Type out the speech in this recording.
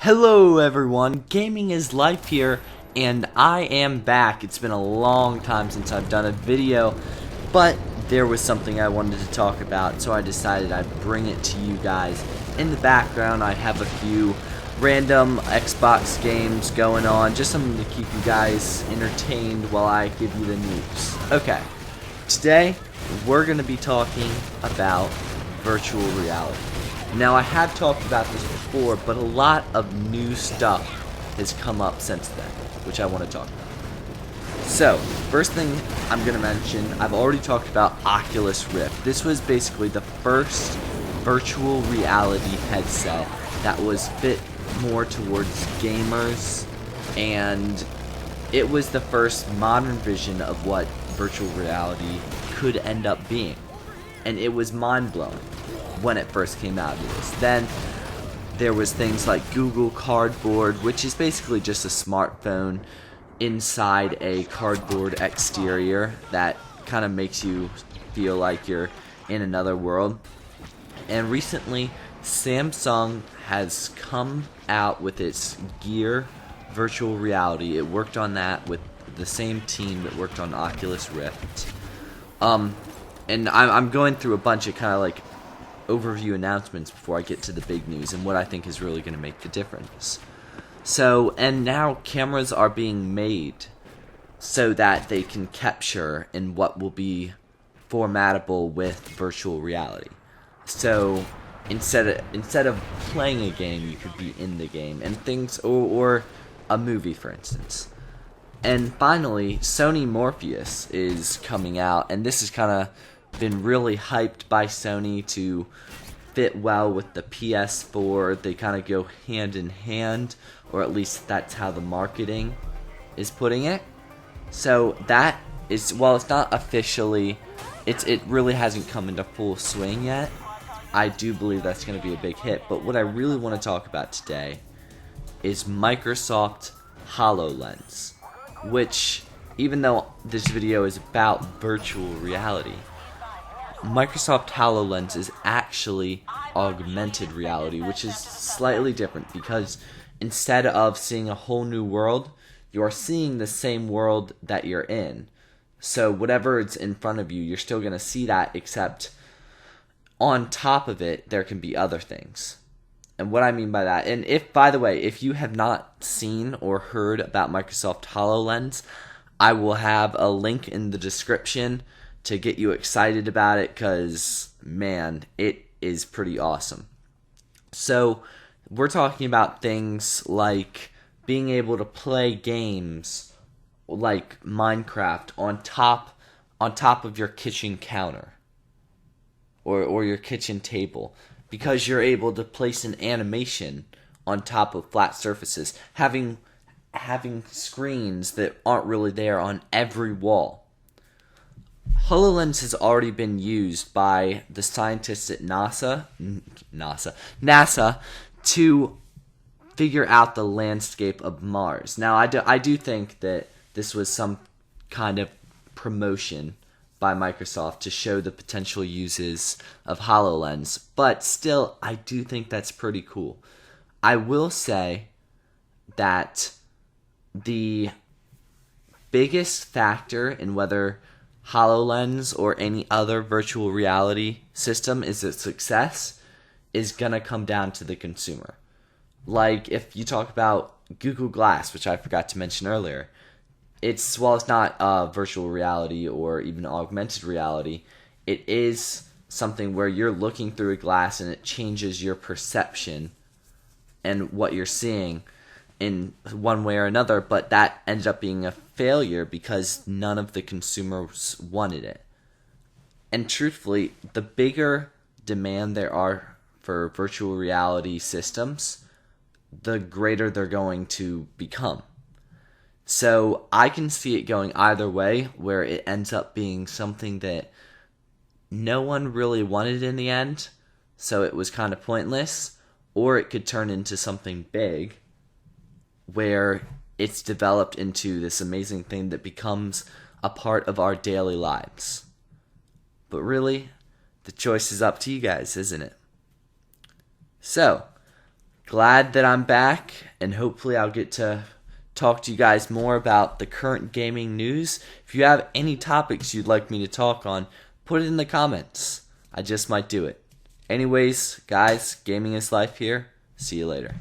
Hello everyone, Gaming is Life here, and I am back. It's been a long time since I've done a video, but there was something I wanted to talk about, so I decided I'd bring it to you guys. In the background, I have a few random Xbox games going on, just something to keep you guys entertained while I give you the news. Okay, today we're going to be talking about virtual reality. Now, I have talked about this before, but a lot of new stuff has come up since then, which I want to talk about. So, first thing I'm going to mention, I've already talked about Oculus Rift. This was basically the first virtual reality headset that was fit more towards gamers, and it was the first modern vision of what virtual reality could end up being. And it was mind-blowing when it first came out of this. Then there was things like Google Cardboard, which is basically just a smartphone inside a cardboard exterior that kind of makes you feel like you're in another world. And recently, Samsung has come out with its Gear virtual reality. It worked on that with the same team that worked on Oculus Rift. And I'm going through a bunch of kind of like overview announcements before I get to the big news and what I think is really going to make the difference. So, and now cameras are being made so that they can capture in what will be formatable with virtual reality. So, instead of playing a game, you could be in the game and things, or a movie, for instance. And finally, Sony Morpheus is coming out, and this has kind of been really hyped by Sony to fit well with the PS4. They kind of go hand in hand, or at least that's how the marketing is putting it. So that is, while it's not officially, it really hasn't come into full swing yet. I do believe that's going to be a big hit, but what I really want to talk about today is Microsoft Hololens, which, even though this video is about virtual reality, Microsoft Halolens is actually augmented reality, which is slightly different because instead of seeing a whole new world, you are seeing the same world that you're in. So whatever is in front of you, you're still going to see that, except on top of it, there can be other things. And what I mean by that, and if, by the way, if you have not seen or heard about Microsoft HoloLens, I will have a link in the description to get you excited about it, because, man, it is pretty awesome. So, we're talking about things like being able to play games like Minecraft on top of your kitchen counter or your kitchen table, because you're able to place an animation on top of flat surfaces, having screens that aren't really there on every wall. HoloLens has already been used by the scientists at NASA to figure out the landscape of Mars. Now, I do think that this was some kind of promotion by Microsoft to show the potential uses of HoloLens, but still, I do think that's pretty cool. I will say that the biggest factor in whether HoloLens or any other virtual reality system is a success is gonna come down to the consumer. Like, if you talk about Google Glass, which I forgot to mention earlier, while it's not virtual reality or even augmented reality, it is something where you're looking through a glass and it changes your perception and what you're seeing in one way or another, but that ended up being a failure because none of the consumers wanted it. And truthfully, the bigger demand there are for virtual reality systems, the greater they're going to become. So I can see it going either way, where it ends up being something that no one really wanted in the end, so it was kind of pointless, or it could turn into something big where it's developed into this amazing thing that becomes a part of our daily lives. But really, the choice is up to you guys, isn't it? So, glad that I'm back, and hopefully I'll get to talk to you guys more about the current gaming news. If you have any topics you'd like me to talk on, put it in the comments. I just might do it. Anyways, guys, gaming is life here. See you later.